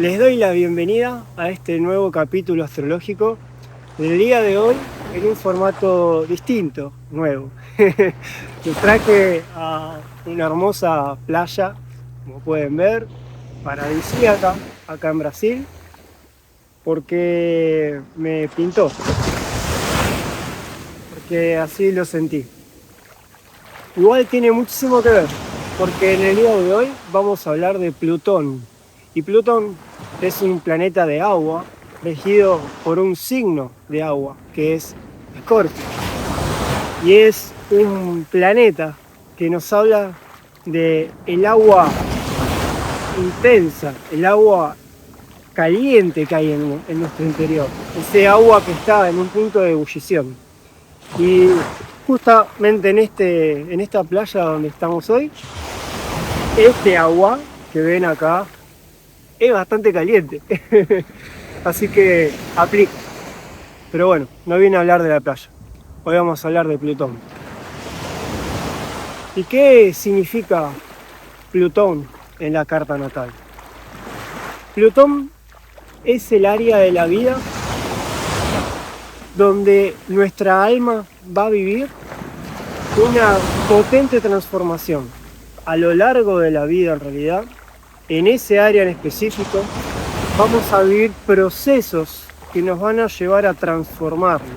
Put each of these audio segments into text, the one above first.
Les doy la bienvenida a este nuevo capítulo astrológico del día de hoy en un formato distinto, nuevo. Les traje a una hermosa playa, como pueden ver, paradisíaca, acá en Brasil, porque me pintó, porque así lo sentí. Igual tiene muchísimo que ver, porque en el día de hoy vamos a hablar de Plutón. Y Plutón es un planeta de agua regido por un signo de agua, que es Escorpio. Y es un planeta que nos habla de el agua intensa, el agua caliente que hay en nuestro interior. Ese agua que está en un punto de ebullición. Y justamente en esta playa donde estamos hoy, este agua que ven acá es bastante caliente. Así que aplica. Pero bueno, no viene a hablar de la playa. Hoy vamos a hablar de Plutón. ¿Y qué significa Plutón en la carta natal? Plutón es el área de la vida donde nuestra alma va a vivir una potente transformación. A lo largo de la vida, en realidad, en ese área en específico, vamos a vivir procesos que nos van a llevar a transformarnos.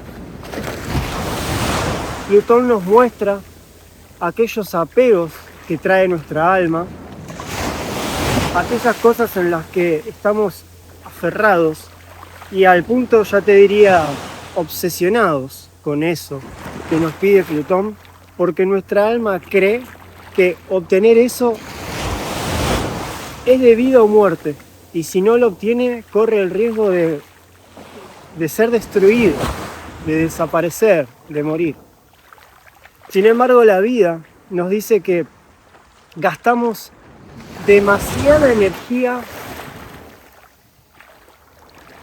Plutón nos muestra aquellos apegos que trae nuestra alma, aquellas cosas en las que estamos aferrados y al punto, ya te diría, obsesionados con eso que nos pide Plutón, porque nuestra alma cree que obtener eso es de vida o muerte, y si no lo obtiene corre el riesgo de ser destruido, de desaparecer, de morir. Sin embargo, la vida nos dice que gastamos demasiada energía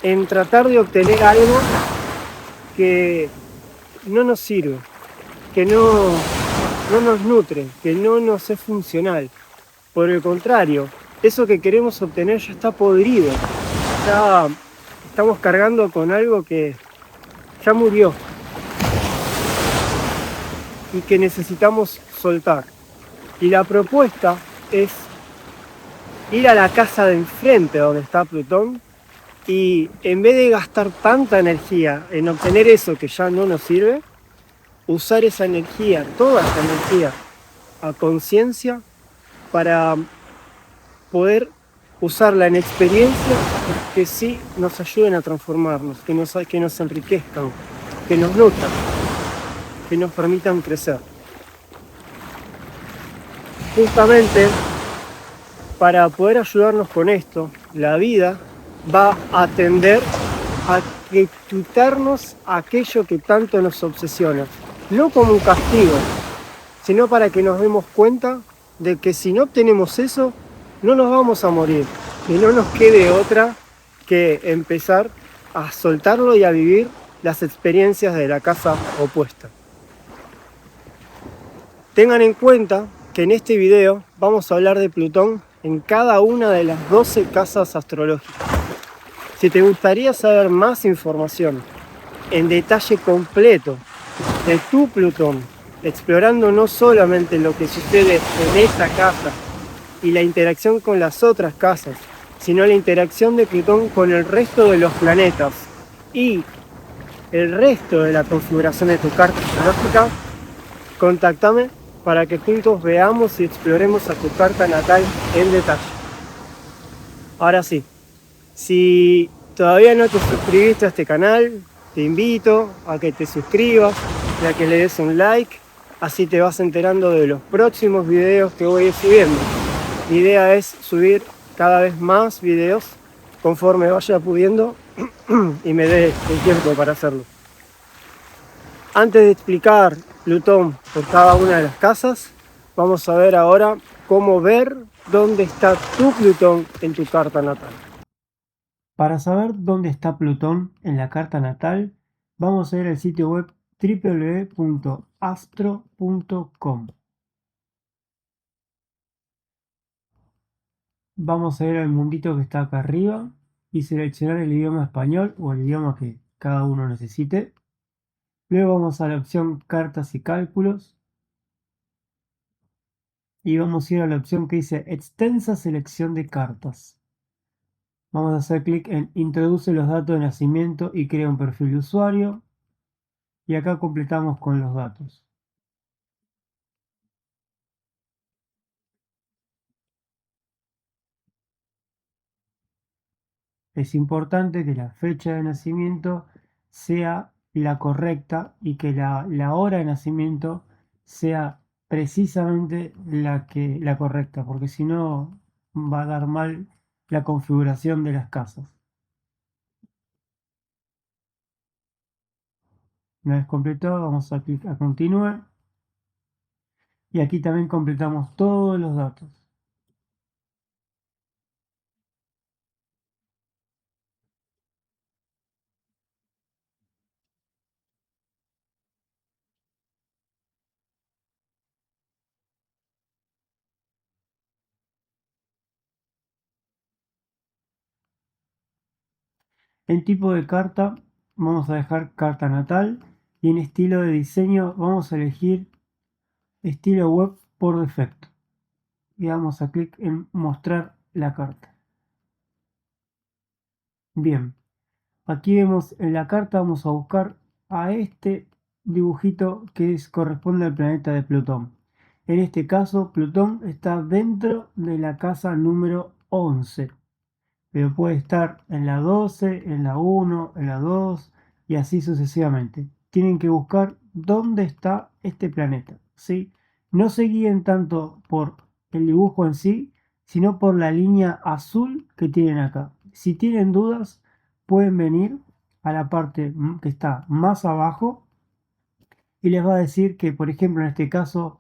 en tratar de obtener algo que no nos sirve, que no nos nutre, que no nos es funcional. Por el contrario, eso que queremos obtener ya está podrido, ya estamos cargando con algo que ya murió y que necesitamos soltar. Y la propuesta es ir a la casa de enfrente donde está Plutón y en vez de gastar tanta energía en obtener eso que ya no nos sirve, usar esa energía, toda esa energía, a conciencia para poder usarla en experiencias que sí nos ayuden a transformarnos, que nos enriquezcan, que nos nutran, que nos permitan crecer. Justamente para poder ayudarnos con esto, la vida va a tender a quitarnos aquello que tanto nos obsesiona, no como un castigo, sino para que nos demos cuenta de que si no obtenemos eso, no nos vamos a morir, y no nos quede otra que empezar a soltarlo y a vivir las experiencias de la casa opuesta. Tengan en cuenta que en este video vamos a hablar de Plutón en cada una de las 12 casas astrológicas. Si te gustaría saber más información en detalle completo de tu Plutón, explorando no solamente lo que sucede en esa casa y la interacción con las otras casas, sino la interacción de Plutón con el resto de los planetas y el resto de la configuración de tu carta astrológica, contáctame para que juntos veamos y exploremos a tu carta natal en detalle. Ahora sí, si todavía no te suscribiste a este canal, te invito a que te suscribas y a que le des un like, así te vas enterando de los próximos videos que voy a ir subiendo. Mi idea es subir cada vez más videos conforme vaya pudiendo y me dé el tiempo para hacerlo. Antes de explicar Plutón por cada una de las casas, vamos a ver ahora cómo ver dónde está tu Plutón en tu carta natal. Para saber dónde está Plutón en la carta natal, vamos a ir al sitio web www.astro.com. vamos a ir al mundito que está acá arriba y seleccionar el idioma español o el idioma que cada uno necesite. Luego vamos a la opción cartas y cálculos y vamos a ir a la opción que dice extensa selección de cartas. Vamos a hacer clic en introduce los datos de nacimiento y crea un perfil de usuario y acá completamos con los datos. Es importante que la fecha de nacimiento sea la correcta y que la hora de nacimiento sea precisamente la correcta, porque si no va a dar mal la configuración de las casas. Una vez completado, vamos a clic a continuar y aquí también completamos todos los datos. En tipo de carta vamos a dejar carta natal y en estilo de diseño vamos a elegir estilo web por defecto y damos a clic en mostrar la carta. Bien, aquí vemos en la carta, vamos a buscar a este dibujito que corresponde al planeta de Plutón. En este caso, Plutón está dentro de la casa número 11. Pero puede estar en la 12, en la 1, en la 2 y así sucesivamente. Tienen que buscar dónde está este planeta, ¿sí? No se guíen tanto por el dibujo en sí, sino por la línea azul que tienen acá. Si tienen dudas, pueden venir a la parte que está más abajo y les va a decir que, por ejemplo, en este caso,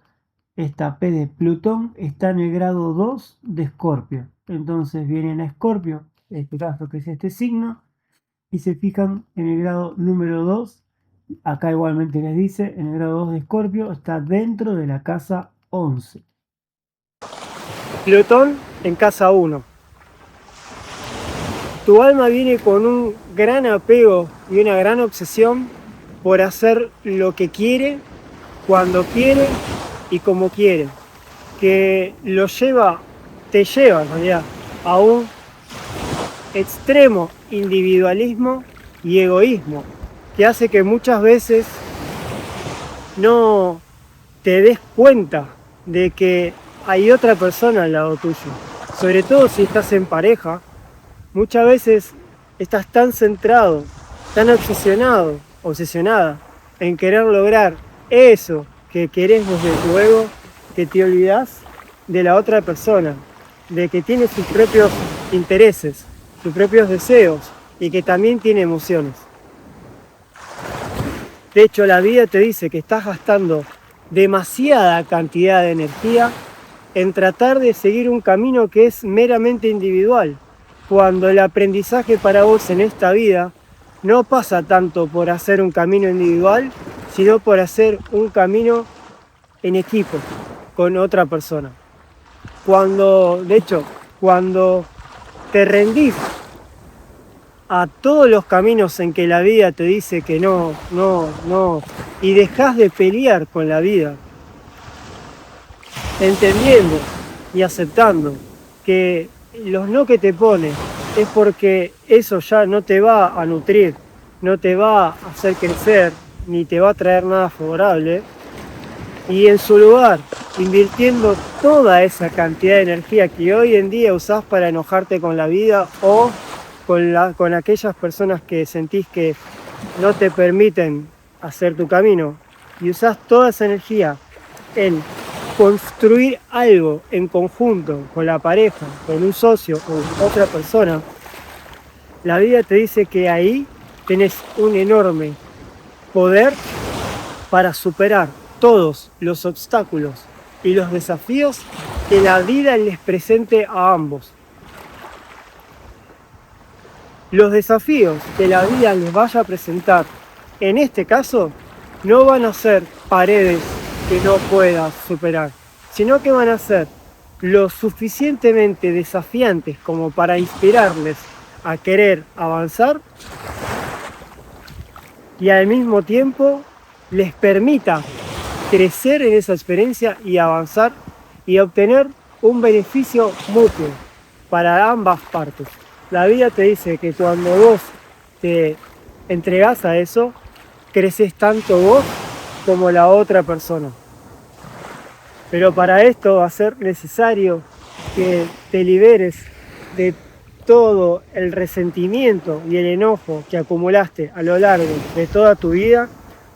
esta P de Plutón está en el grado 2 de Escorpio. Entonces vienen a Escorpio, en este caso que es este signo, y se fijan en el grado número 2. Acá igualmente les dice, en el grado 2 de Escorpio está dentro de la casa 11. Plutón en casa 1. Tu alma viene con un gran apego y una gran obsesión por hacer lo que quiere, cuando quiere y como quiere, que te lleva en realidad a un extremo individualismo y egoísmo, que hace que muchas veces no te des cuenta de que hay otra persona al lado tuyo. Sobre todo si estás en pareja, muchas veces estás tan centrado, tan obsesionada en querer lograr eso que querés desde tu ego, que te olvidás de la otra persona, de que tiene sus propios intereses, sus propios deseos y que también tiene emociones. De hecho, la vida te dice que estás gastando demasiada cantidad de energía en tratar de seguir un camino que es meramente individual, cuando el aprendizaje para vos en esta vida no pasa tanto por hacer un camino individual, sino por hacer un camino en equipo con otra persona. De hecho, cuando te rendís a todos los caminos en que la vida te dice que no, y dejás de pelear con la vida, entendiendo y aceptando que los no que te pone es porque eso ya no te va a nutrir, no te va a hacer crecer, ni te va a traer nada favorable, y en su lugar, invirtiendo toda esa cantidad de energía que hoy en día usás para enojarte con la vida o con aquellas personas que sentís que no te permiten hacer tu camino, y usás toda esa energía en construir algo en conjunto con la pareja, con un socio o otra persona, la vida te dice que ahí tenés un enorme poder para superar todos los obstáculos y los desafíos que la vida les presente a ambos. Los desafíos que la vida les vaya a presentar, en este caso, no van a ser paredes que no puedas superar, sino que van a ser lo suficientemente desafiantes como para inspirarles a querer avanzar y al mismo tiempo les permita crecer en esa experiencia y avanzar y obtener un beneficio mutuo para ambas partes. La vida te dice que cuando vos te entregás a eso, creces tanto vos como la otra persona. Pero para esto va a ser necesario que te liberes de todo el resentimiento y el enojo que acumulaste a lo largo de toda tu vida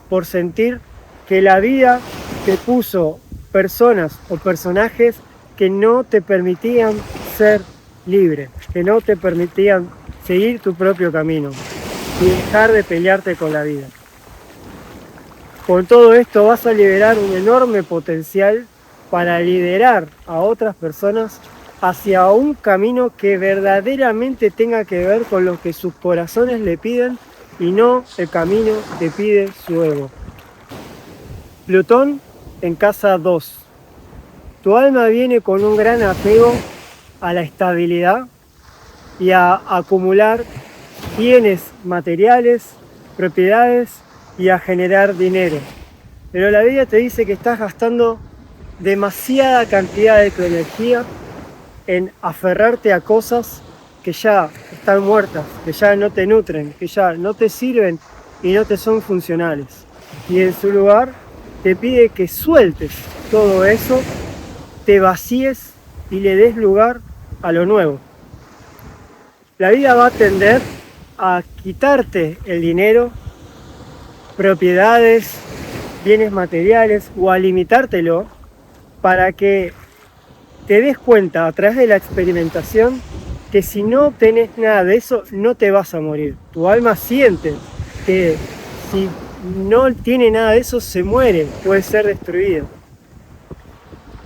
por sentir que la vida te puso personas o personajes que no te permitían ser libre, que no te permitían seguir tu propio camino y dejar de pelearte con la vida. Con todo esto vas a liberar un enorme potencial para liderar a otras personas hacia un camino que verdaderamente tenga que ver con lo que sus corazones le piden y no el camino que pide su ego. Plutón en casa 2. Tu alma viene con un gran apego a la estabilidad y a acumular bienes materiales, propiedades y a generar dinero. Pero la vida te dice que estás gastando demasiada cantidad de tu energía en aferrarte a cosas que ya están muertas, que ya no te nutren, que ya no te sirven y no te son funcionales. Y en su lugar te pide que sueltes todo eso, te vacíes y le des lugar a lo nuevo. La vida va a tender a quitarte el dinero, propiedades, bienes materiales o a limitártelo para que te des cuenta a través de la experimentación que si no obtenés nada de eso no te vas a morir. Tu alma siente que si no tiene nada de eso se muere, puede ser destruido.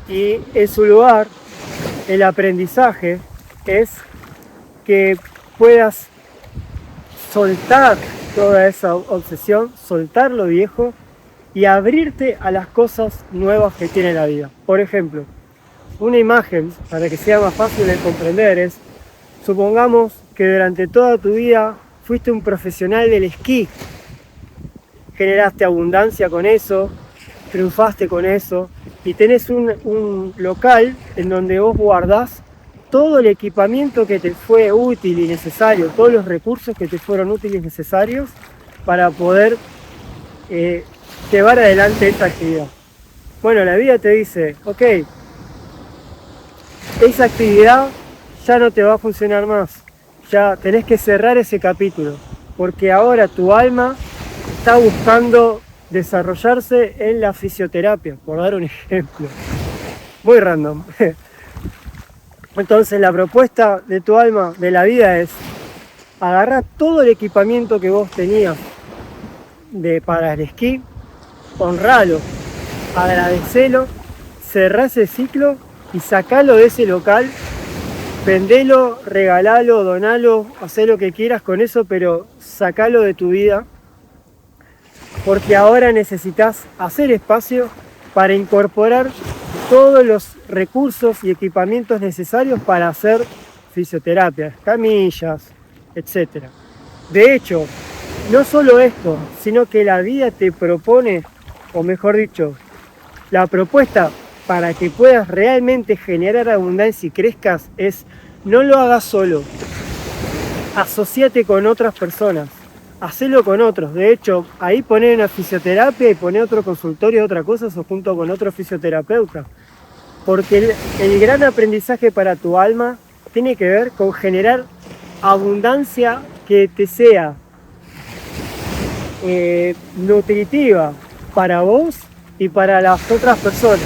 Y en su lugar el aprendizaje es que puedas soltar toda esa obsesión, soltar lo viejo y abrirte a las cosas nuevas que tiene la vida. Por ejemplo, una imagen para que sea más fácil de comprender es, supongamos que durante toda tu vida fuiste un profesional del esquí, generaste abundancia con eso, triunfaste con eso y tenés un local en donde vos guardás todo el equipamiento que te fue útil y necesario, todos los recursos que te fueron útiles y necesarios para poder llevar adelante esta actividad. Bueno, la vida te dice, ok, esa actividad ya no te va a funcionar más, ya tenés que cerrar ese capítulo, porque ahora tu alma está buscando desarrollarse en la fisioterapia, por dar un ejemplo, muy random. Entonces la propuesta de tu alma, de la vida, es agarrar todo el equipamiento que vos tenías para el esquí, honralo, agradecelo, cerrá ese ciclo y sacalo de ese local, vendelo, regalalo, donalo, hacé lo que quieras con eso, pero sacalo de tu vida, porque ahora necesitas hacer espacio para incorporar todos los recursos y equipamientos necesarios para hacer fisioterapia, camillas, etc. De hecho, no solo esto, sino que la vida te propone, o mejor dicho, la propuesta para que puedas realmente generar abundancia y crezcas es, no lo hagas solo, asociate con otras personas, hacelo con otros. De hecho, ahí poné una fisioterapia y poné otro consultorio, otra cosa, o junto con otro fisioterapeuta. Porque el gran aprendizaje para tu alma tiene que ver con generar abundancia que te sea nutritiva para vos y para las otras personas.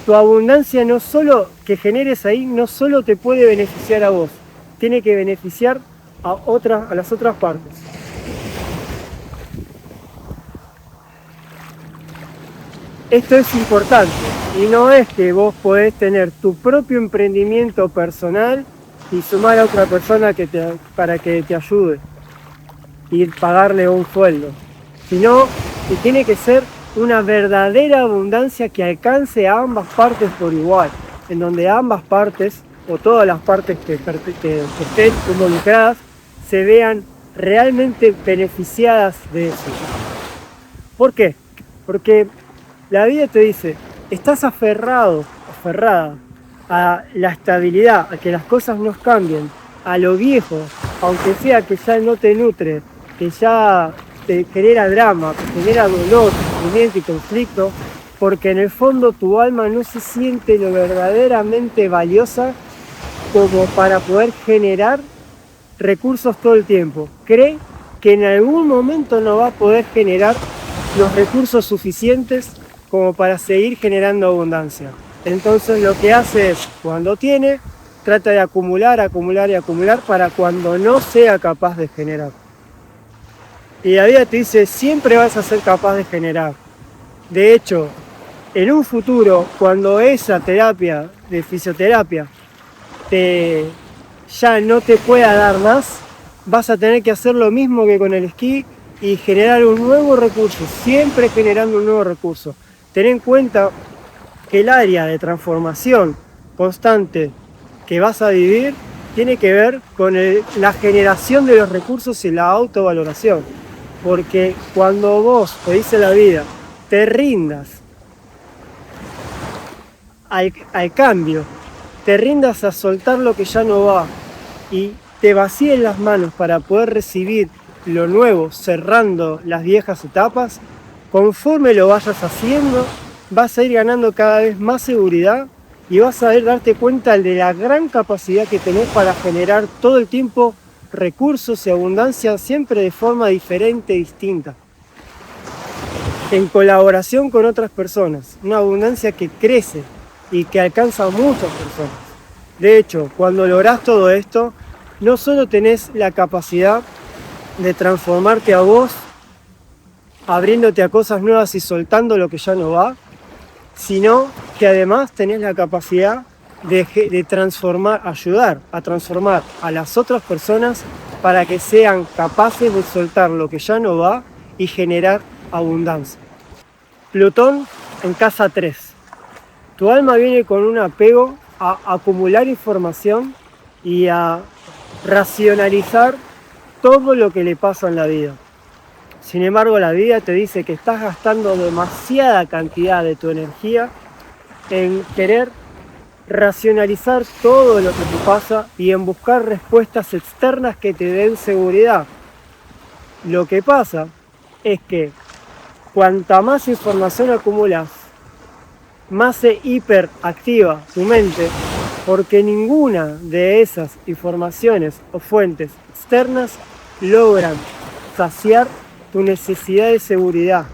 Tu abundancia no solo que generes ahí, no solo te puede beneficiar a vos, tiene que beneficiar a las otras partes. Esto es importante y no es que vos podés tener tu propio emprendimiento personal y sumar a otra persona para que te ayude y pagarle un sueldo, sino que tiene que ser una verdadera abundancia que alcance a ambas partes por igual. en donde ambas partes o todas las partes que estén involucradas se vean realmente beneficiadas de eso. ¿Por qué? Porque la vida te dice, estás aferrada a la estabilidad, a que las cosas no cambien, a lo viejo, aunque sea que ya no te nutre, que ya te genera drama, te genera dolor, sufrimiento y conflicto, porque en el fondo tu alma no se siente lo verdaderamente valiosa como para poder generar recursos todo el tiempo. Cree que en algún momento no va a poder generar los recursos suficientes como para seguir generando abundancia. Entonces lo que hace es, cuando tiene, trata de acumular para cuando no sea capaz de generar. Y la vida te dice, siempre vas a ser capaz de generar. De hecho, en un futuro, cuando esa terapia de fisioterapia ya no te pueda dar más, vas a tener que hacer lo mismo que con el esquí y generar un nuevo recurso, siempre generando un nuevo recurso. Ten en cuenta que el área de transformación constante que vas a vivir tiene que ver con la generación de los recursos y la autovaloración. Porque cuando vos, te dice la vida, te rindas al cambio, te rindas a soltar lo que ya no va y te vacíes las manos para poder recibir lo nuevo, cerrando las viejas etapas, conforme lo vayas haciendo, vas a ir ganando cada vez más seguridad y vas a darte cuenta de la gran capacidad que tenés para generar todo el tiempo recursos y abundancia, siempre de forma diferente, distinta, en colaboración con otras personas, una abundancia que crece y que alcanza a muchas personas. De hecho, cuando lográs todo esto, no solo tenés la capacidad de transformarte a vos, abriéndote a cosas nuevas y soltando lo que ya no va, sino que además tenés la capacidad de transformar, ayudar a transformar a las otras personas para que sean capaces de soltar lo que ya no va y generar abundancia. Plutón en casa 3. Tu alma viene con un apego a acumular información y a racionalizar todo lo que le pasa en la vida. Sin embargo, la vida te dice que estás gastando demasiada cantidad de tu energía en querer racionalizar todo lo que te pasa y en buscar respuestas externas que te den seguridad. Lo que pasa es que cuanta más información acumulas, más se hiperactiva tu mente, porque ninguna de esas informaciones o fuentes externas logran saciar tu necesidad de seguridad.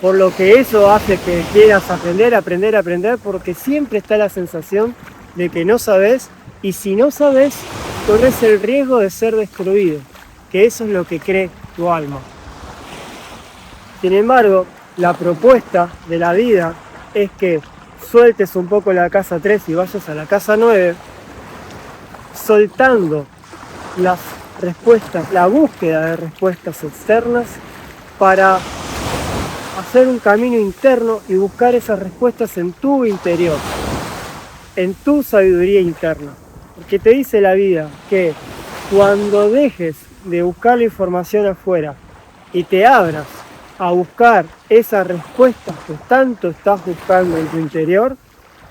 Por lo que eso hace que quieras aprender, porque siempre está la sensación de que no sabes, y si no sabes, corres el riesgo de ser destruido, que eso es lo que cree tu alma. Sin embargo, la propuesta de la vida es que sueltes un poco la casa 3 y vayas a la casa 9, soltando las respuestas, la búsqueda de respuestas externas para hacer un camino interno y buscar esas respuestas en tu interior, en tu sabiduría interna. Porque te dice la vida que cuando dejes de buscar la información afuera y te abras a buscar esas respuestas que tanto estás buscando en tu interior,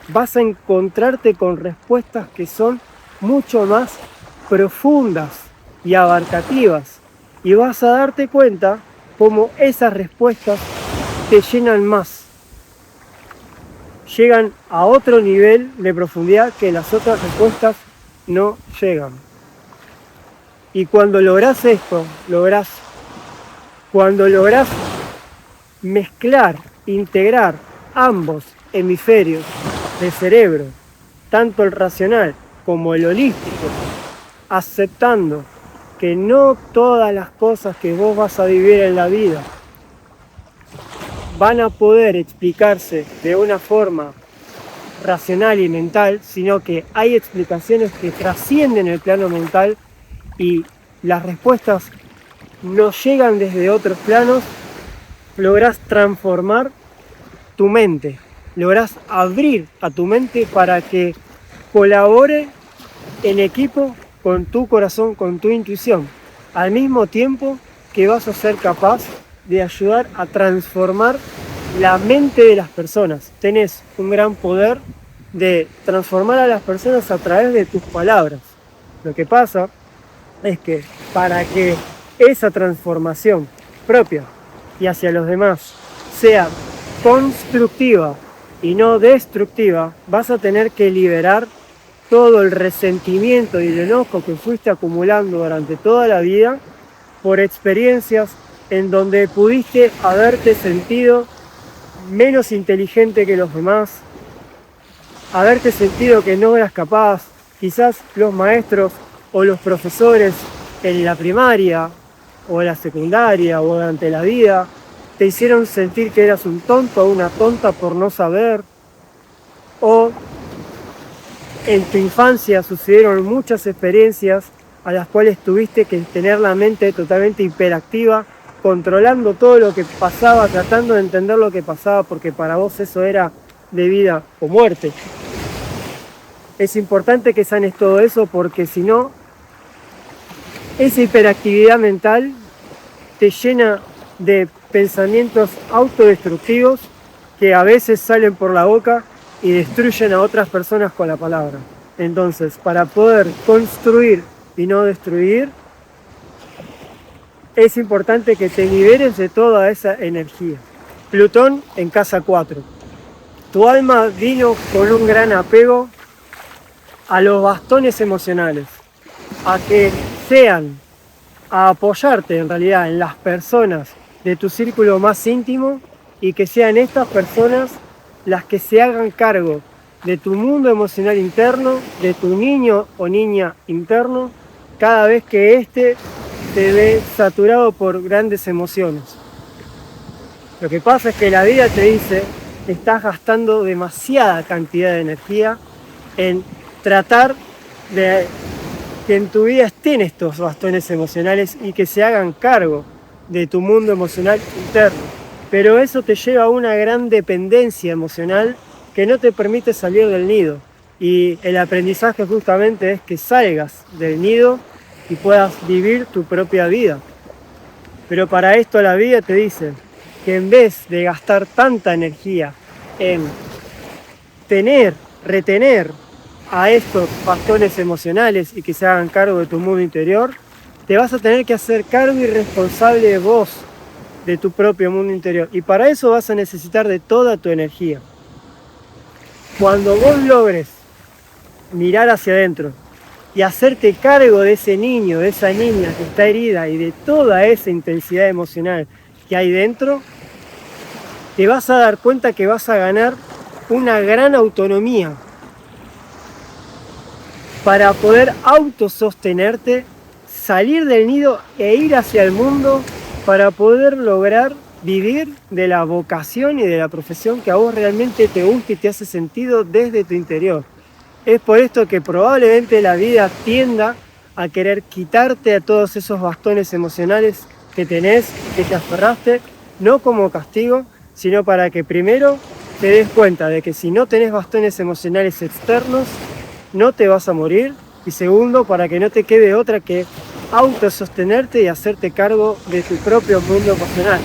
vas a encontrarte con respuestas que son mucho más profundas y abarcativas, y vas a darte cuenta cómo esas respuestas te llenan más, llegan a otro nivel de profundidad que las otras respuestas no llegan. Y cuando lográs esto, cuando lográs mezclar, integrar ambos hemisferios del cerebro, tanto el racional como el holístico, aceptando que no todas las cosas que vos vas a vivir en la vida van a poder explicarse de una forma racional y mental, sino que hay explicaciones que trascienden el plano mental y las respuestas nos llegan desde otros planos, lográs transformar tu mente lográs abrir a tu mente para que colabore en equipo con tu corazón, con tu intuición, al mismo tiempo que vas a ser capaz de ayudar a transformar la mente de las personas. Tenés un gran poder de transformar a las personas a través de tus palabras. Lo que pasa es que para que esa transformación propia y hacia los demás sea constructiva y no destructiva, vas a tener que liberar todo el resentimiento y el enojo que fuiste acumulando durante toda la vida por experiencias en donde pudiste haberte sentido menos inteligente que los demás, haberte sentido que no eras capaz. Quizás los maestros o los profesores en la primaria o en la secundaria o durante la vida te hicieron sentir que eras un tonto o una tonta por no saber, o en tu infancia sucedieron muchas experiencias a las cuales tuviste que tener la mente totalmente hiperactiva, controlando todo lo que pasaba, tratando de entender lo que pasaba, porque para vos eso era de vida o muerte. Es importante que sanes todo eso, porque si no, esa hiperactividad mental te llena de pensamientos autodestructivos que a veces salen por la boca y destruyen a otras personas con la palabra. Entonces, para poder construir y no destruir, es importante que te liberes de toda esa energía. Plutón en casa 4. Tu alma vino con un gran apego a los bastones emocionales, a que sean, a apoyarte en realidad en las personas de tu círculo más íntimo, y que sean estas personas las que se hagan cargo de tu mundo emocional interno, de tu niño o niña interno, cada vez que éste te ve saturado por grandes emociones. Lo que pasa es que la vida te dice que estás gastando demasiada cantidad de energía en tratar de que en tu vida estén estos bastones emocionales y que se hagan cargo de tu mundo emocional interno. Pero eso te lleva a una gran dependencia emocional que no te permite salir del nido. Y el aprendizaje justamente es que salgas del nido y puedas vivir tu propia vida. Pero para esto la vida te dice que en vez de gastar tanta energía en retener a estos bastones emocionales y que se hagan cargo de tu mundo interior, te vas a tener que hacer cargo y responsable de vos, de tu propio mundo interior. Y para eso vas a necesitar de toda tu energía. Cuando vos logres mirar hacia adentro y hacerte cargo de ese niño, de esa niña que está herida y de toda esa intensidad emocional que hay dentro, te vas a dar cuenta que vas a ganar una gran autonomía para poder autosostenerte, salir del nido e ir hacia el mundo para poder lograr vivir de la vocación y de la profesión que a vos realmente te gusta y te hace sentido desde tu interior. Es por esto que probablemente la vida tienda a querer quitarte a todos esos bastones emocionales que tenés, que te aferraste, no como castigo, sino para que primero te des cuenta de que si no tenés bastones emocionales externos, no te vas a morir, y segundo, para que no te quede otra que autosostenerte y hacerte cargo de tu propio mundo emocional.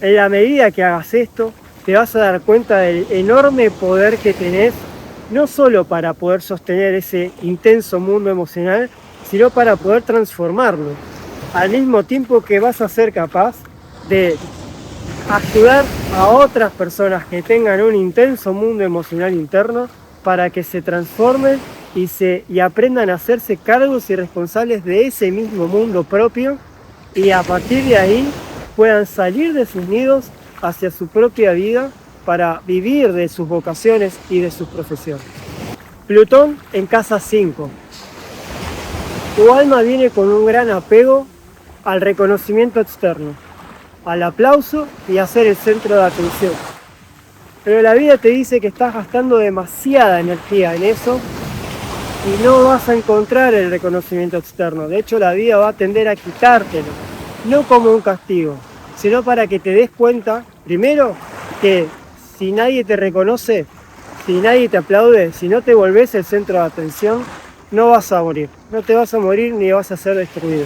En la medida que hagas esto, te vas a dar cuenta del enorme poder que tenés, no solo para poder sostener ese intenso mundo emocional, sino para poder transformarlo, al mismo tiempo que vas a ser capaz de ayudar a otras personas que tengan un intenso mundo emocional interno para que se transformen y aprendan a hacerse cargos y responsables de ese mismo mundo propio, y a partir de ahí puedan salir de sus nidos hacia su propia vida para vivir de sus vocaciones y de sus profesiones. Plutón en casa 5. Tu alma viene con un gran apego al reconocimiento externo, al aplauso y a ser el centro de atención. Pero la vida te dice que estás gastando demasiada energía en eso y no vas a encontrar el reconocimiento externo. De hecho, la vida va a tender a quitártelo, no como un castigo, sino para que te des cuenta, primero, que si nadie te reconoce, si nadie te aplaude, si no te volvés el centro de atención, no vas a morir. No te vas a morir ni vas a ser destruido.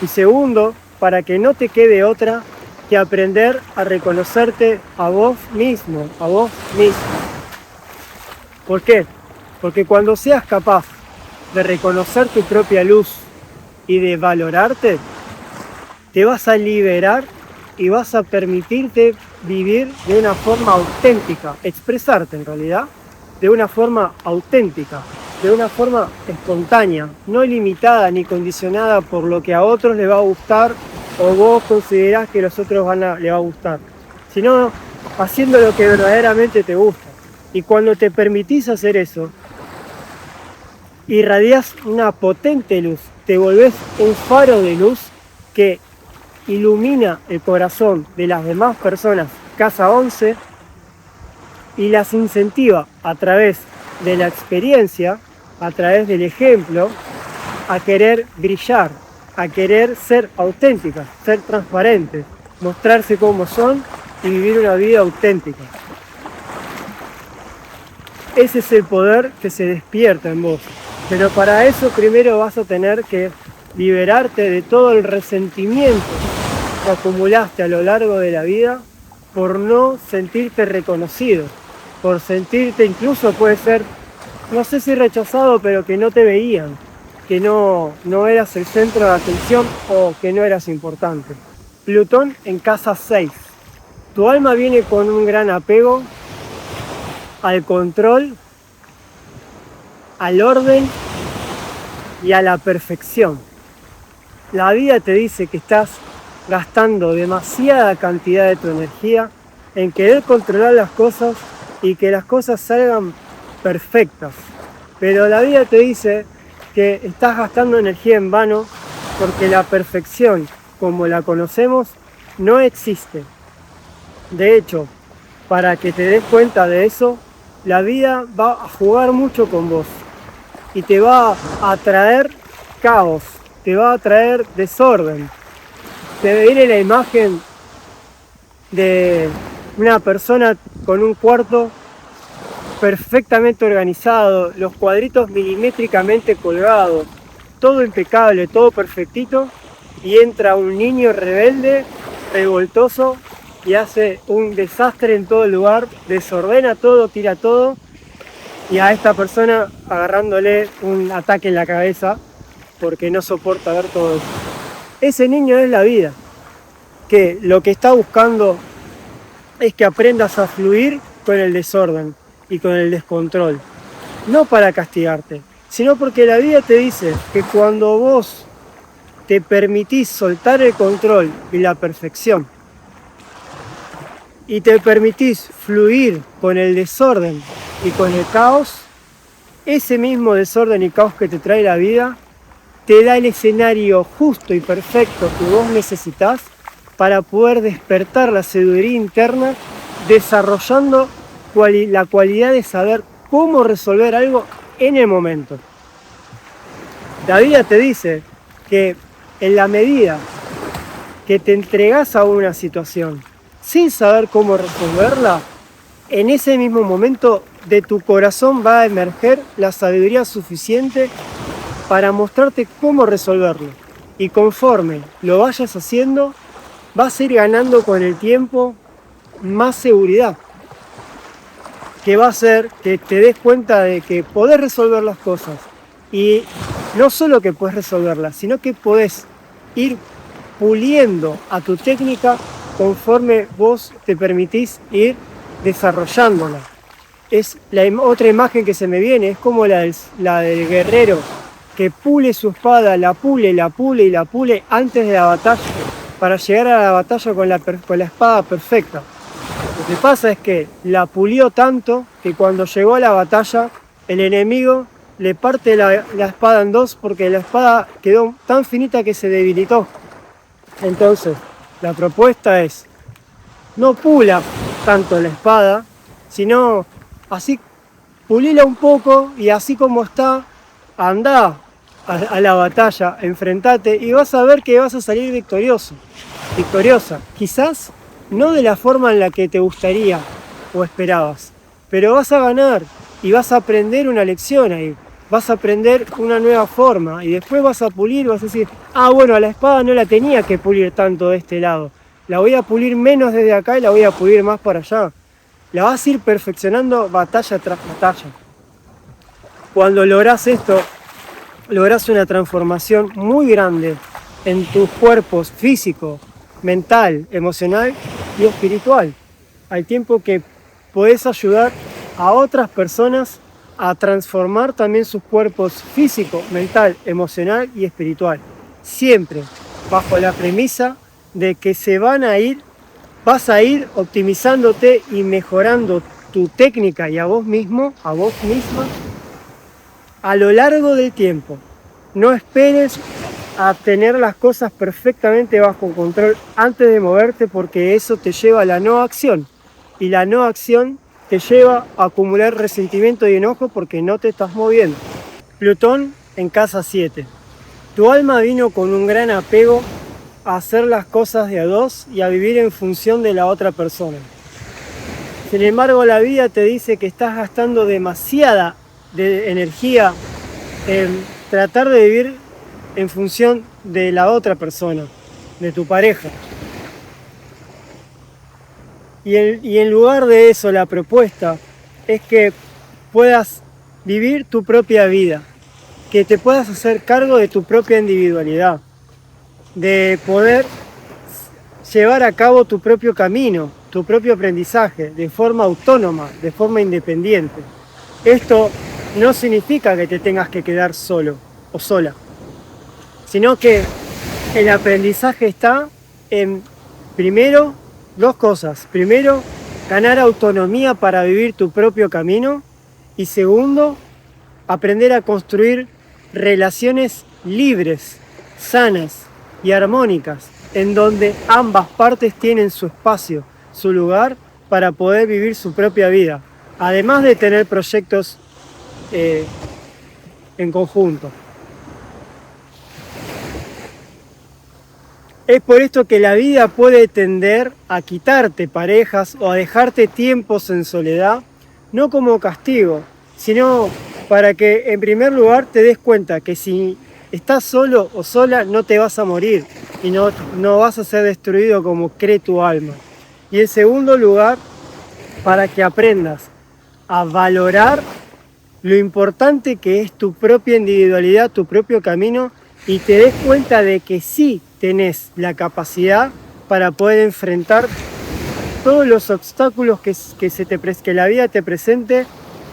Y segundo, para que no te quede otra que aprender a reconocerte a vos mismo, a vos mismo. ¿Por qué? Porque cuando seas capaz de reconocer tu propia luz y de valorarte, te vas a liberar y vas a permitirte vivir de una forma auténtica, expresarte en realidad, de una forma auténtica, de una forma espontánea, no limitada ni condicionada por lo que a otros les va a gustar o vos considerás que a los otros les va a gustar, sino haciendo lo que verdaderamente te gusta. Y cuando te permitís hacer eso, irradiás una potente luz, te volvés un faro de luz que ilumina el corazón de las demás personas, Casa 11, y las incentiva a través de la experiencia, a través del ejemplo, a querer brillar, a querer ser auténticas, ser transparentes, mostrarse como son y vivir una vida auténtica. Ese es el poder que se despierta en vos. Pero para eso primero vas a tener que liberarte de todo el resentimiento que acumulaste a lo largo de la vida por no sentirte reconocido, por sentirte incluso puede ser, no sé si rechazado, pero que no te veían, que no eras el centro de atención o que no eras importante. Plutón en casa 6. Tu alma viene con un gran apego al control, al orden y a la perfección. La vida te dice que estás gastando demasiada cantidad de tu energía en querer controlar las cosas y que las cosas salgan perfectas. Pero la vida te dice que estás gastando energía en vano porque la perfección, como la conocemos, no existe. De hecho, para que te des cuenta de eso, la vida va a jugar mucho con vos y te va a traer caos, te va a traer desorden. Te viene la imagen de una persona con un cuarto perfectamente organizado, los cuadritos milimétricamente colgados, todo impecable, todo perfectito, y entra un niño rebelde, revoltoso, y hace un desastre en todo el lugar, desordena todo, tira todo, y a esta persona agarrándole un ataque en la cabeza porque no soporta ver todo eso. Ese niño es la vida, que lo que está buscando es que aprendas a fluir con el desorden y con el descontrol. No para castigarte, sino porque la vida te dice que cuando vos te permitís soltar el control y la perfección y te permitís fluir con el desorden y con el caos, ese mismo desorden y caos que te trae la vida te da el escenario justo y perfecto que vos necesitas para poder despertar la sabiduría interna, desarrollando la cualidad de saber cómo resolver algo en el momento. La vida te dice que en la medida que te entregás a una situación sin saber cómo resolverla, en ese mismo momento de tu corazón va a emerger la sabiduría suficiente para mostrarte cómo resolverlo. Y conforme lo vayas haciendo, vas a ir ganando con el tiempo más seguridad, que va a hacer que te des cuenta de que podés resolver las cosas. Y no solo que podés resolverlas, sino que podés ir puliendo a tu técnica conforme vos te permitís ir desarrollándola. Es otra imagen que se me viene, es como la del guerrero que pule su espada, la pule y la pule antes de la batalla, para llegar a la batalla con la espada perfecta. Lo que pasa es que la pulió tanto que cuando llegó a la batalla, el enemigo le parte la espada en dos porque la espada quedó tan finita que se debilitó. Entonces, la propuesta es, no pula tanto la espada, sino así pulila un poco y así como está, andá a la batalla, enfrentate y vas a ver que vas a salir victoriosa. Quizás no de la forma en la que te gustaría o esperabas. Pero vas a ganar y vas a aprender una lección ahí. Vas a aprender una nueva forma y después vas a pulir, vas a decir, ah, bueno, a la espada no la tenía que pulir tanto de este lado. La voy a pulir menos desde acá y la voy a pulir más para allá. La vas a ir perfeccionando batalla tras batalla. Cuando lográs esto, lográs una transformación muy grande en tus cuerpos físico, mental, emocional y espiritual. Al tiempo que podés ayudar a otras personas a transformar también sus cuerpos físico, mental, emocional y espiritual. Siempre bajo la premisa de que vas a ir optimizándote y mejorando tu técnica y a vos mismo, a vos misma, a lo largo del tiempo. No esperes a tener las cosas perfectamente bajo control antes de moverte, porque eso te lleva a la no acción. Y la no acción te lleva a acumular resentimiento y enojo porque no te estás moviendo. Plutón en casa 7. Tu alma vino con un gran apego a hacer las cosas de a dos y a vivir en función de la otra persona. Sin embargo, la vida te dice que estás gastando demasiada energía en tratar de vivir en función de la otra persona, de tu pareja. Y en lugar de eso, la propuesta es que puedas vivir tu propia vida, que te puedas hacer cargo de tu propia individualidad, de poder llevar a cabo tu propio camino, tu propio aprendizaje, de forma autónoma, de forma independiente. Esto no significa que te tengas que quedar solo o sola, sino que el aprendizaje está en, primero, dos cosas. Primero, ganar autonomía para vivir tu propio camino. Y segundo, aprender a construir relaciones libres, sanas y armónicas, en donde ambas partes tienen su espacio, su lugar para poder vivir su propia vida, además de tener proyectos en conjunto. Es por esto que la vida puede tender a quitarte parejas o a dejarte tiempos en soledad, no como castigo, sino para que en primer lugar te des cuenta que si estás solo o sola no te vas a morir y no vas a ser destruido como cree tu alma. Y en segundo lugar, para que aprendas a valorar lo importante que es tu propia individualidad, tu propio camino, y te des cuenta de que sí tenés la capacidad para poder enfrentar todos los obstáculos que la vida te presente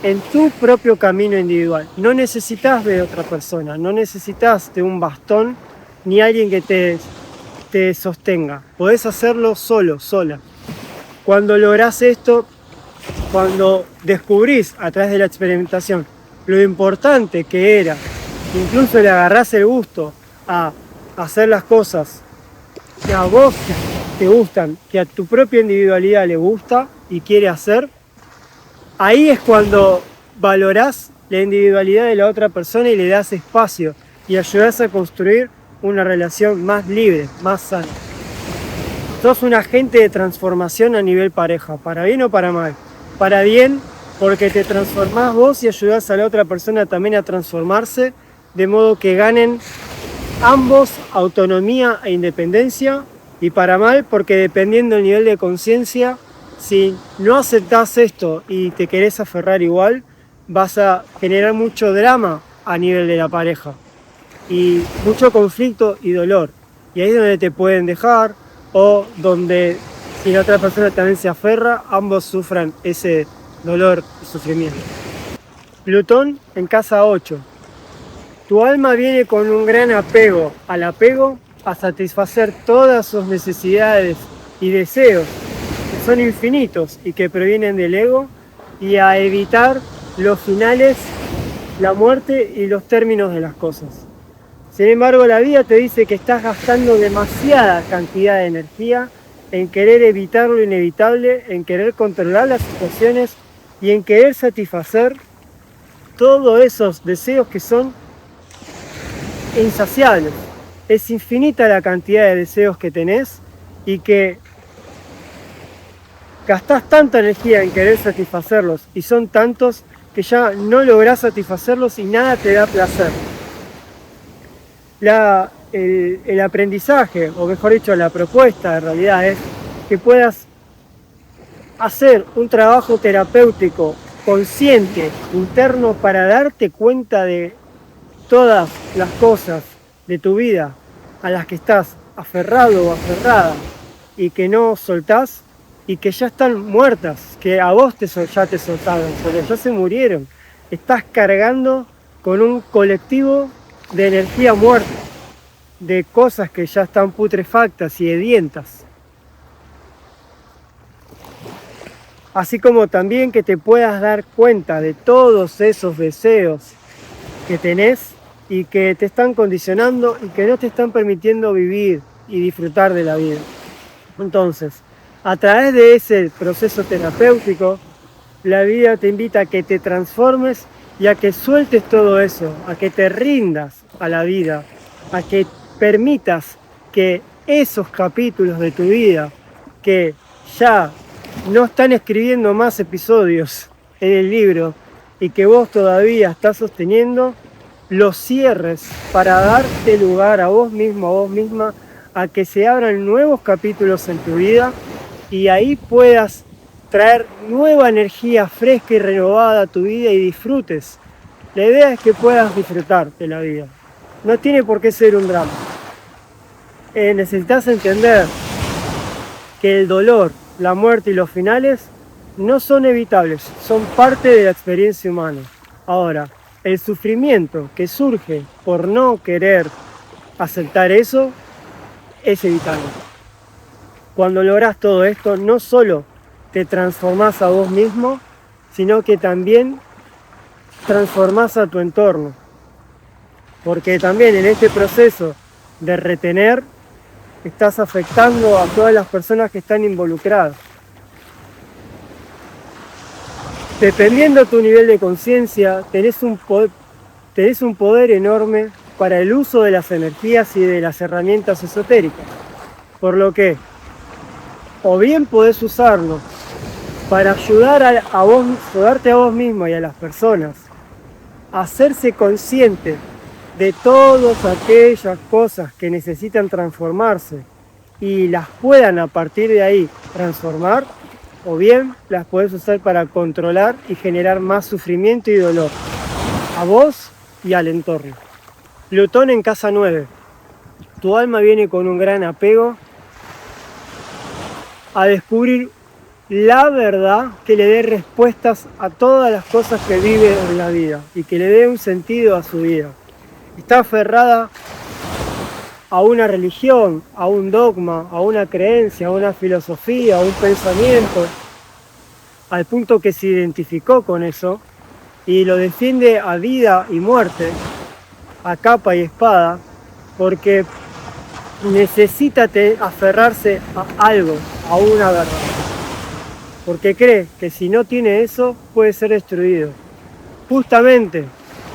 en tu propio camino individual. No necesitas de otra persona, no necesitas de un bastón ni alguien que te sostenga. Podés hacerlo solo, sola. Cuando lográs esto, cuando descubrís a través de la experimentación lo importante que era, incluso le agarrás el gusto a hacer las cosas que a vos te gustan, que a tu propia individualidad le gusta y quiere hacer, ahí es cuando valorás la individualidad de la otra persona y le das espacio y ayudás a construir una relación más libre, más sana. Sos un agente de transformación a nivel pareja, para bien o para mal. Para bien, porque te transformás vos y ayudás a la otra persona también a transformarse, de modo que ganen ambos autonomía e independencia. Y para mal, porque dependiendo del nivel de conciencia, si no aceptás esto y te querés aferrar igual, vas a generar mucho drama a nivel de la pareja y mucho conflicto y dolor. Y ahí es donde te pueden dejar, o donde si la otra persona también se aferra, ambos sufran ese dolor y sufrimiento. Plutón en casa 8. Tu alma viene con un gran apego al apego, a satisfacer todas sus necesidades y deseos que son infinitos y que provienen del ego, y a evitar los finales, la muerte y los términos de las cosas. Sin embargo, la vida te dice que estás gastando demasiada cantidad de energía en querer evitar lo inevitable, en querer controlar las situaciones y en querer satisfacer todos esos deseos que son insaciables. Es infinita la cantidad de deseos que tenés y que gastás tanta energía en querer satisfacerlos y son tantos que ya no lográs satisfacerlos y nada te da placer. El aprendizaje, o mejor dicho, la propuesta en realidad es que puedas hacer un trabajo terapéutico consciente, interno, para darte cuenta de todas las cosas de tu vida a las que estás aferrado o aferrada y que no soltás y que ya están muertas, que a vos ya te soltaron, ya se murieron. Estás cargando con un colectivo de energía muerta, de cosas que ya están putrefactas y sedientas. Así como también que te puedas dar cuenta de todos esos deseos que tenés y que te están condicionando y que no te están permitiendo vivir y disfrutar de la vida. Entonces, a través de ese proceso terapéutico, la vida te invita a que te transformes y a que sueltes todo eso, a que te rindas a la vida, a que permitas que esos capítulos de tu vida que ya no están escribiendo más episodios en el libro y que vos todavía estás sosteniendo, los cierres para darte lugar a vos mismo, a vos misma, a que se abran nuevos capítulos en tu vida y ahí puedas traer nueva energía fresca y renovada a tu vida y disfrutes. La idea es que puedas disfrutar de la vida. No tiene por qué ser un drama. Necesitas entender que el dolor, la muerte y los finales no son evitables, son parte de la experiencia humana. Ahora, el sufrimiento que surge por no querer aceptar eso es evitable. Cuando logras todo esto, no solo te transformás a vos mismo, sino que también transformás a tu entorno. Porque también en este proceso de retener, estás afectando a todas las personas que están involucradas. Dependiendo de tu nivel de conciencia, tenés un poder enorme para el uso de las energías y de las herramientas esotéricas. Por lo que, o bien podés usarlo para ayudarte a vos mismo y a las personas a hacerse consciente de todas aquellas cosas que necesitan transformarse y las puedan a partir de ahí transformar, o bien las podés usar para controlar y generar más sufrimiento y dolor a vos y al entorno. Plutón en casa 9. Tu alma viene con un gran apego a descubrir la verdad que le dé respuestas a todas las cosas que vive en la vida y que le dé un sentido a su vida. Está aferrada a una religión, a un dogma, a una creencia, a una filosofía, a un pensamiento, al punto que se identificó con eso y lo defiende a vida y muerte, a capa y espada, porque necesita aferrarse a algo, a una verdad, porque cree que si no tiene eso puede ser destruido. Justamente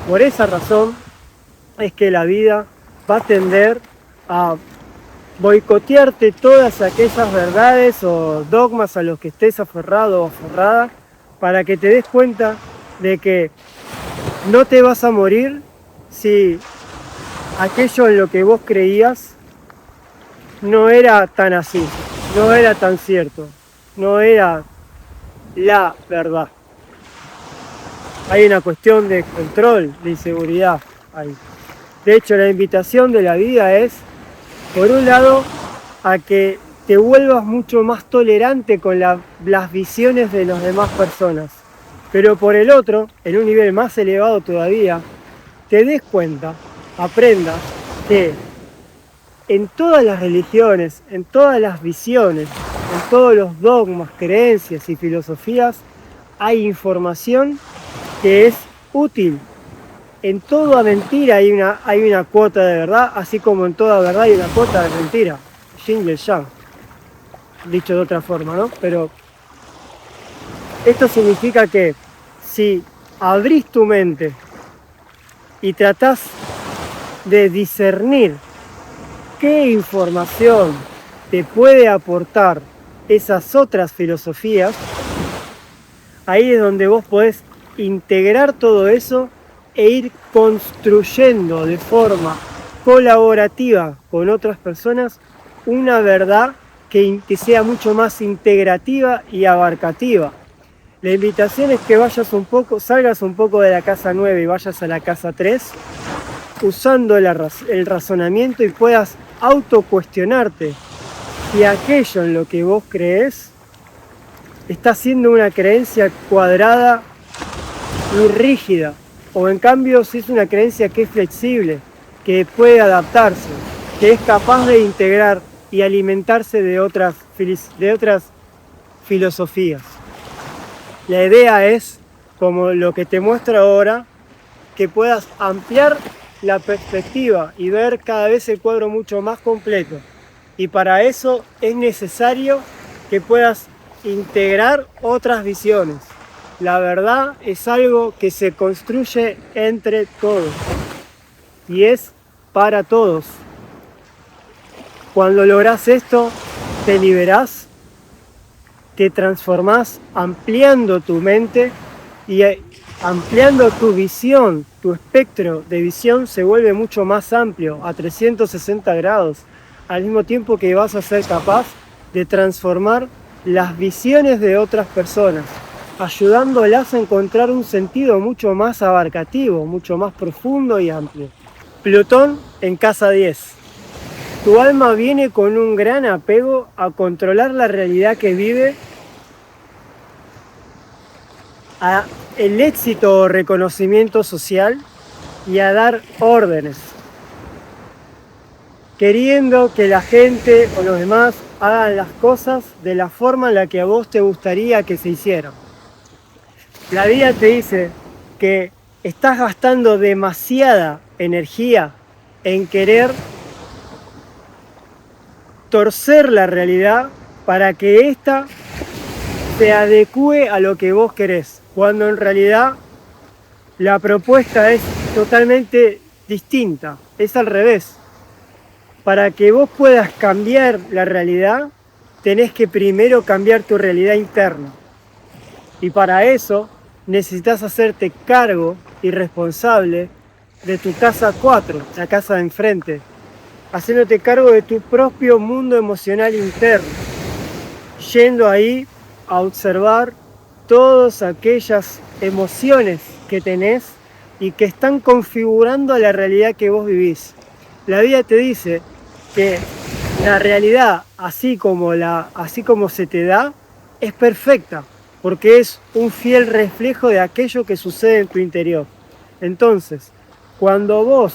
por esa razón es que la vida va a tender a boicotearte todas aquellas verdades o dogmas a los que estés aferrado o aferrada, para que te des cuenta de que no te vas a morir si aquello en lo que vos creías no era tan así, no era tan cierto, no era la verdad. Hay una cuestión de control, de inseguridad ahí. De hecho, la invitación de la vida es, por un lado, a que te vuelvas mucho más tolerante con las visiones de las demás personas. Pero por el otro, en un nivel más elevado todavía, te des cuenta, aprendas que en todas las religiones, en todas las visiones, en todos los dogmas, creencias y filosofías, hay información que es útil. En toda mentira hay una cuota de verdad, así como en toda verdad hay una cuota de mentira. Yin y el Yang, dicho de otra forma, ¿no? Pero esto significa que si abrís tu mente y tratás de discernir qué información te puede aportar esas otras filosofías, ahí es donde vos podés integrar todo eso e ir construyendo de forma colaborativa con otras personas una verdad que sea mucho más integrativa y abarcativa. La invitación es que salgas un poco de la casa 9 y vayas a la casa 3, usando el razonamiento, y puedas autocuestionarte si aquello en lo que vos creés está siendo una creencia cuadrada y rígida, o en cambio si es una creencia que es flexible, que puede adaptarse, que es capaz de integrar y alimentarse de otras filosofías. La idea es, como lo que te muestro ahora, que puedas ampliar la perspectiva y ver cada vez el cuadro mucho más completo. Y para eso es necesario que puedas integrar otras visiones. La verdad es algo que se construye entre todos y es para todos. Cuando lográs esto, te liberás, te transformás ampliando tu mente y ampliando tu visión. Tu espectro de visión se vuelve mucho más amplio, a 360 grados, al mismo tiempo que vas a ser capaz de transformar las visiones de otras personas, ayudándolas a encontrar un sentido mucho más abarcativo, mucho más profundo y amplio. Plutón en casa 10. Tu alma viene con un gran apego a controlar la realidad que vive, a el éxito o reconocimiento social y a dar órdenes, queriendo que la gente o los demás hagan las cosas de la forma en la que a vos te gustaría que se hicieran. La vida te dice que estás gastando demasiada energía en querer torcer la realidad para que ésta se adecue a lo que vos querés, cuando en realidad la propuesta es totalmente distinta, es al revés. Para que vos puedas cambiar la realidad, tenés que primero cambiar tu realidad interna. Y para eso necesitas hacerte cargo y responsable de tu casa 4, la casa de enfrente, haciéndote cargo de tu propio mundo emocional interno, yendo ahí a observar todas aquellas emociones que tenés y que están configurando la realidad que vos vivís. La vida te dice que la realidad, así como se te da, es perfecta, porque es un fiel reflejo de aquello que sucede en tu interior. Entonces, cuando vos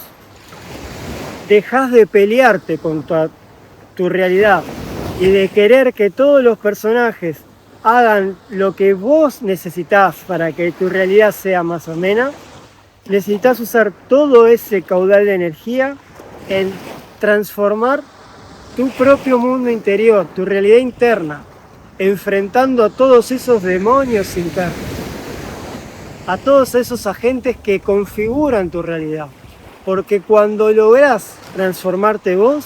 dejás de pelearte con tu realidad y de querer que todos los personajes hagan lo que vos necesitas para que tu realidad sea más amena, necesitas usar todo ese caudal de energía en transformar tu propio mundo interior, tu realidad interna, enfrentando a todos esos demonios internos, a todos esos agentes que configuran tu realidad. Porque cuando lográs transformarte vos,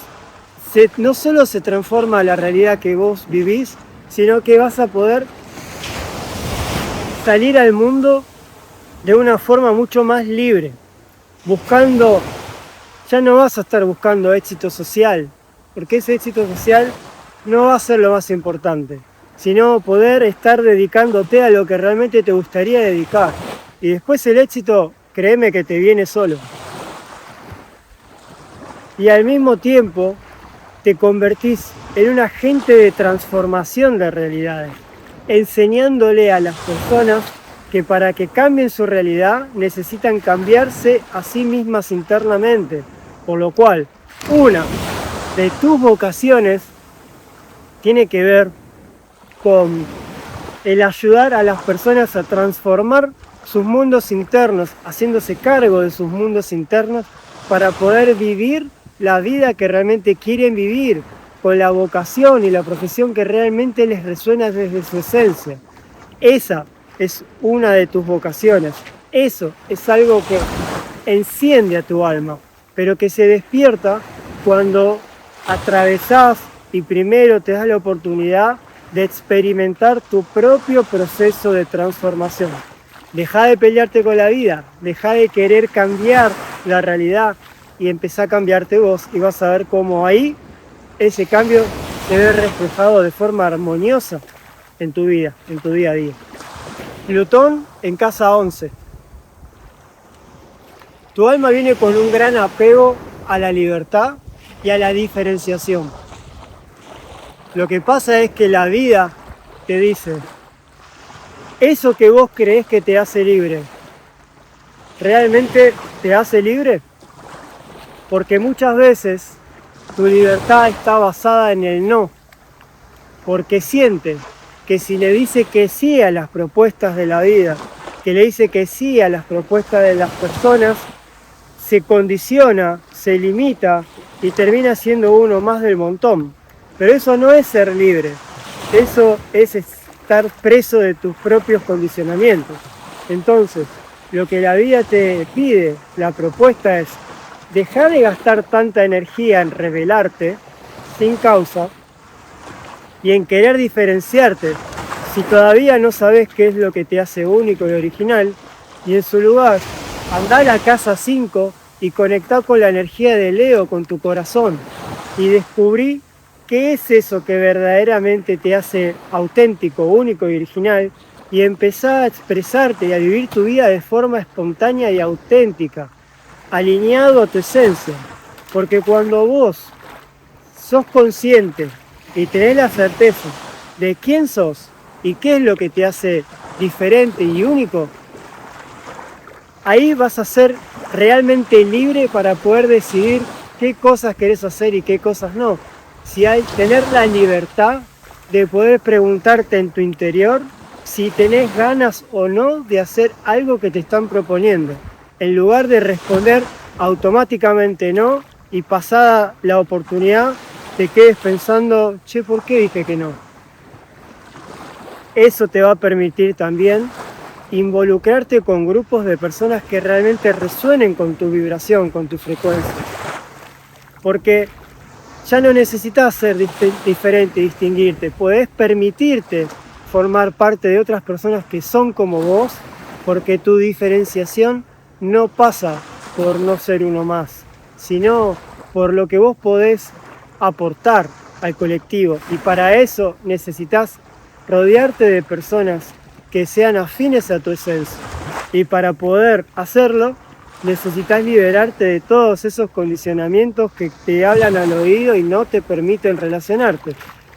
no solo se transforma la realidad que vos vivís, sino que vas a poder salir al mundo de una forma mucho más libre, ya no vas a estar buscando éxito social, porque ese éxito social no va a ser lo más importante, sino poder estar dedicándote a lo que realmente te gustaría dedicar. Y después el éxito, créeme que te viene solo. Y al mismo tiempo te convertís en un agente de transformación de realidades, enseñándole a las personas que para que cambien su realidad necesitan cambiarse a sí mismas internamente. Por lo cual, una de tus vocaciones tiene que ver con el ayudar a las personas a transformar sus mundos internos, haciéndose cargo de sus mundos internos para poder vivir la vida que realmente quieren vivir, con la vocación y la profesión que realmente les resuena desde su esencia. Esa es una de tus vocaciones. Eso es algo que enciende a tu alma, pero que se despierta cuando atravesás y primero te das la oportunidad de experimentar tu propio proceso de transformación. Deja de pelearte con la vida, deja de querer cambiar la realidad y empezá a cambiarte vos, y vas a ver cómo ahí ese cambio se ve reflejado de forma armoniosa en tu vida, en tu día a día. Plutón en casa 11. Tu alma viene con un gran apego a la libertad y a la diferenciación. Lo que pasa es que la vida te dice, eso que vos creés que te hace libre, ¿realmente te hace libre? Porque muchas veces tu libertad está basada en el no, porque siente que si le dice que sí a las propuestas de la vida, que le dice que sí a las propuestas de las personas, se condiciona, se limita y termina siendo uno más del montón. Pero eso no es ser libre, eso es estar preso de tus propios condicionamientos. Entonces, lo que la vida te pide, la propuesta es dejar de gastar tanta energía en rebelarte sin causa y en querer diferenciarte si todavía no sabes qué es lo que te hace único y original, y en su lugar andá a la casa 5 y conectá con la energía de Leo, con tu corazón, y descubrí qué es eso que verdaderamente te hace auténtico, único y original, y empezá a expresarte y a vivir tu vida de forma espontánea y auténtica, alineado a tu esencia. Porque cuando vos sos consciente y tenés la certeza de quién sos y qué es lo que te hace diferente y único, ahí vas a ser realmente libre para poder decidir qué cosas querés hacer y qué cosas no. Si hay tener la libertad de poder preguntarte en tu interior si tenés ganas o no de hacer algo que te están proponiendo, en lugar de responder automáticamente no y pasada la oportunidad te quedes pensando, che, ¿por qué dije que no? Eso te va a permitir también involucrarte con grupos de personas que realmente resuenen con tu vibración, con tu frecuencia. Porque ya no necesitas ser diferente, distinguirte. Podés permitirte formar parte de otras personas que son como vos, porque tu diferenciación no pasa por no ser uno más, sino por lo que vos podés aportar al colectivo. Y para eso necesitas rodearte de personas que sean afines a tu esencia. Y para poder hacerlo, necesitas liberarte de todos esos condicionamientos que te hablan al oído y no te permiten relacionarte,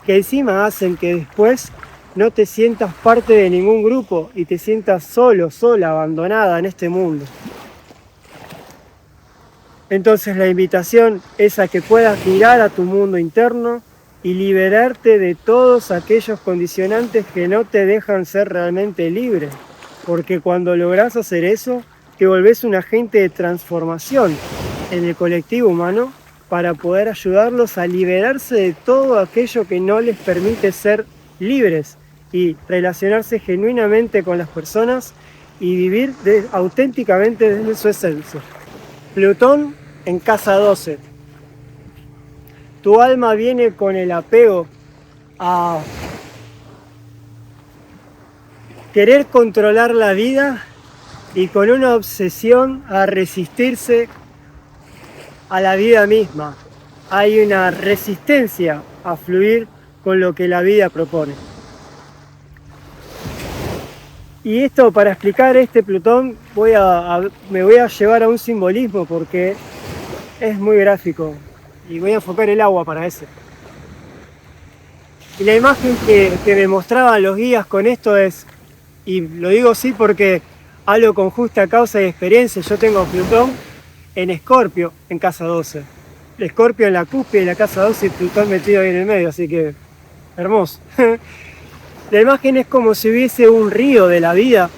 que encima hacen que después no te sientas parte de ningún grupo y te sientas solo, sola, abandonada en este mundo. Entonces la invitación es a que puedas mirar a tu mundo interno y liberarte de todos aquellos condicionantes que no te dejan ser realmente libre, porque cuando lográs hacer eso, te volvés un agente de transformación en el colectivo humano para poder ayudarlos a liberarse de todo aquello que no les permite ser libres y relacionarse genuinamente con las personas y vivir auténticamente desde su esencia. Plutón en casa 12. Tu alma viene con el apego a querer controlar la vida y con una obsesión a resistirse a la vida misma. Hay una resistencia a fluir con lo que la vida propone. Y esto, para explicar este Plutón, me voy a llevar a un simbolismo porque es muy gráfico y voy a enfocar el agua para eso. Y la imagen que me mostraban los guías con esto es, y lo digo así porque hablo con justa causa y experiencia, yo tengo Plutón en Escorpio en casa 12. Escorpio en la cúspide de la casa 12 y Plutón metido ahí en el medio, así que hermoso. La imagen es como si hubiese un río de la vida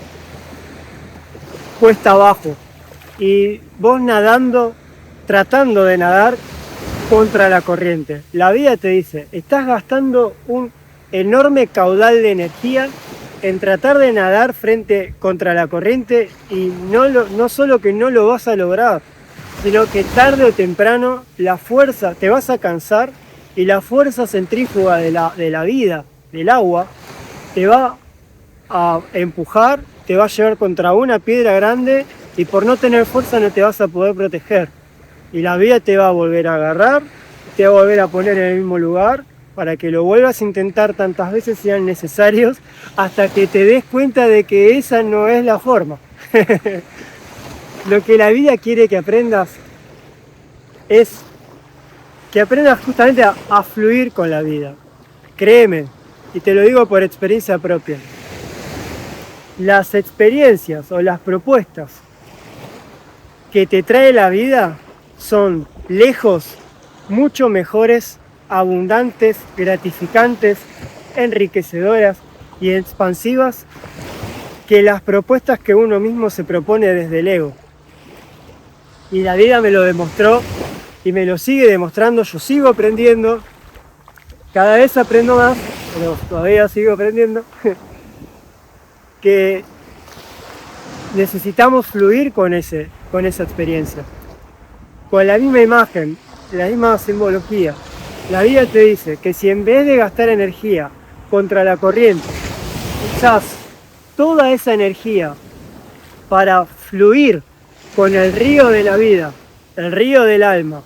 cuesta abajo y vos nadando, tratando de nadar contra la corriente. La vida te dice, estás gastando un enorme caudal de energía en tratar de nadar contra la corriente y no solo que no lo vas a lograr, sino que tarde o temprano la fuerza, te vas a cansar y la fuerza centrífuga de la vida, del agua, te va a empujar, te va a llevar contra una piedra grande y por no tener fuerza no te vas a poder proteger. Y la vida te va a volver a agarrar, te va a volver a poner en el mismo lugar para que lo vuelvas a intentar tantas veces sean necesarios hasta que te des cuenta de que esa no es la forma. Lo que la vida quiere que aprendas es que aprendas justamente a fluir con la vida. Créeme, y te lo digo por experiencia propia. Las experiencias o las propuestas que te trae la vida son lejos mucho mejores, abundantes, gratificantes, enriquecedoras y expansivas que las propuestas que uno mismo se propone desde el ego. Y la vida me lo demostró y me lo sigue demostrando. Yo sigo aprendiendo, cada vez aprendo más, pero todavía sigo aprendiendo, que necesitamos fluir con esa experiencia. Con la misma imagen, la misma simbología, la vida te dice que si en vez de gastar energía contra la corriente, usás toda esa energía para fluir con el río de la vida, el río del alma,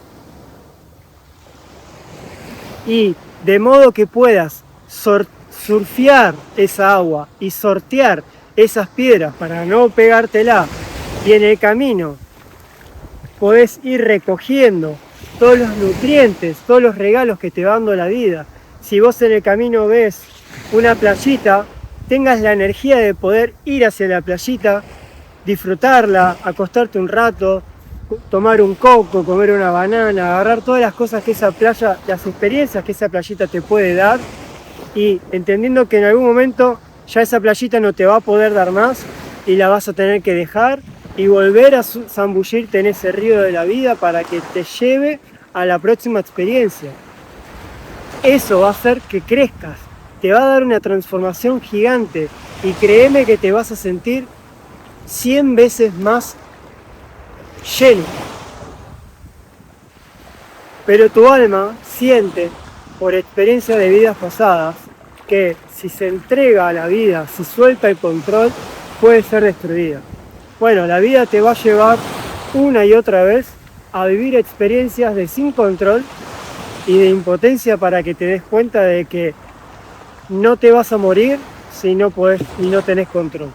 y de modo que puedas surfear esa agua y sortear esas piedras para no pegártela, y en el camino podés ir recogiendo todos los nutrientes, todos los regalos que te va dando la vida. Si vos en el camino ves una playita, tengas la energía de poder ir hacia la playita, disfrutarla, acostarte un rato, tomar un coco, comer una banana, agarrar todas las cosas que esa playa, las experiencias que esa playita te puede dar, y entendiendo que en algún momento ya esa playita no te va a poder dar más y la vas a tener que dejar y volver a zambullirte en ese río de la vida para que te lleve a la próxima experiencia. Eso va a hacer que crezcas, te va a dar una transformación gigante y créeme que te vas a sentir 100 veces más lleno. Pero tu alma siente, por experiencia de vidas pasadas, que si se entrega a la vida, si suelta el control, puede ser destruida. Bueno, la vida te va a llevar una y otra vez a vivir experiencias de sin control y de impotencia para que te des cuenta de que no te vas a morir si no podés y no tenés control.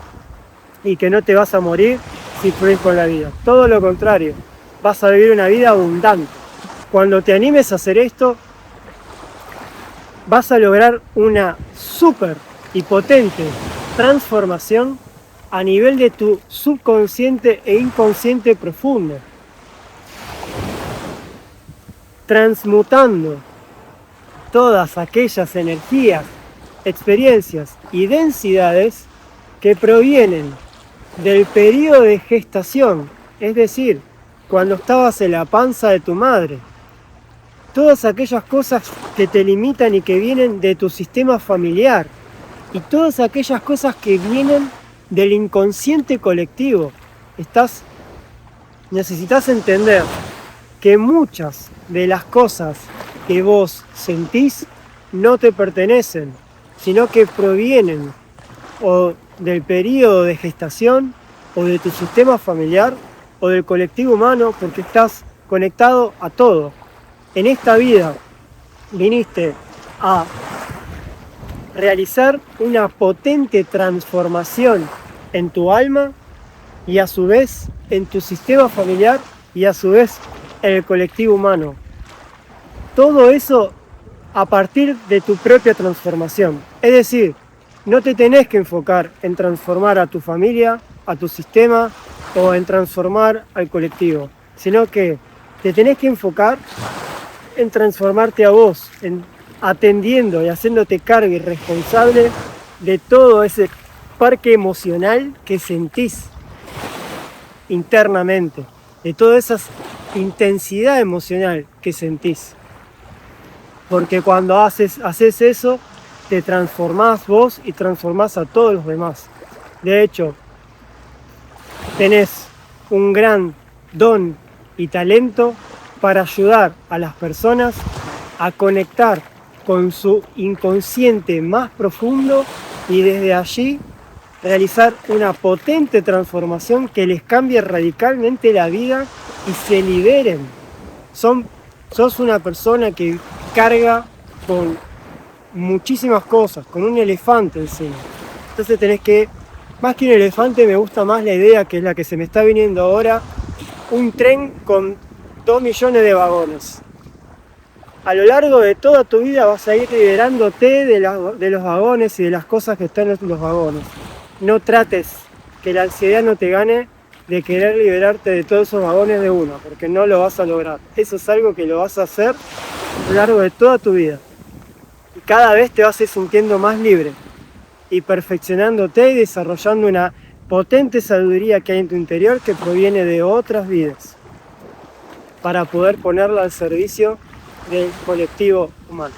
Y que no te vas a morir si fluyes con la vida. Todo lo contrario, vas a vivir una vida abundante. Cuando te animes a hacer esto, vas a lograr una súper y potente transformación a nivel de tu subconsciente e inconsciente profundo, transmutando todas aquellas energías, experiencias y densidades que provienen del periodo de gestación, es decir, cuando estabas en la panza de tu madre. Todas aquellas cosas que te limitan y que vienen de tu sistema familiar, y todas aquellas cosas que vienen del inconsciente colectivo. Necesitas entender que muchas de las cosas que vos sentís no te pertenecen, sino que provienen o del periodo de gestación, o de tu sistema familiar, o del colectivo humano, porque estás conectado a todo. En esta vida viniste a realizar una potente transformación en tu alma y a su vez en tu sistema familiar y a su vez en el colectivo humano. Todo eso a partir de tu propia transformación. Es decir, no te tenés que enfocar en transformar a tu familia, a tu sistema o en transformar al colectivo, sino que te tenés que enfocar en transformarte a vos, en atendiendo y haciéndote cargo y responsable de todo ese parque emocional que sentís internamente, de toda esa intensidad emocional que sentís. Porque cuando haces eso, te transformás vos y transformás a todos los demás. De hecho, tenés un gran don y talento para ayudar a las personas a conectar con su inconsciente más profundo y desde allí realizar una potente transformación que les cambie radicalmente la vida y se liberen. Sos una persona que carga con muchísimas cosas, con un elefante encima. Entonces tenés que, más que un elefante, me gusta más la idea que es la que se me está viniendo ahora, un tren con 2 millones de vagones. A lo largo de toda tu vida vas a ir liberándote de los vagones y de las cosas que están en los vagones. No trates que la ansiedad no te gane de querer liberarte de todos esos vagones de uno, porque no lo vas a lograr. Eso es algo que lo vas a hacer a lo largo de toda tu vida. Y cada vez te vas a ir sintiendo más libre y perfeccionándote y desarrollando una potente sabiduría que hay en tu interior que proviene de otras vidas para poder ponerla al servicio del colectivo humano.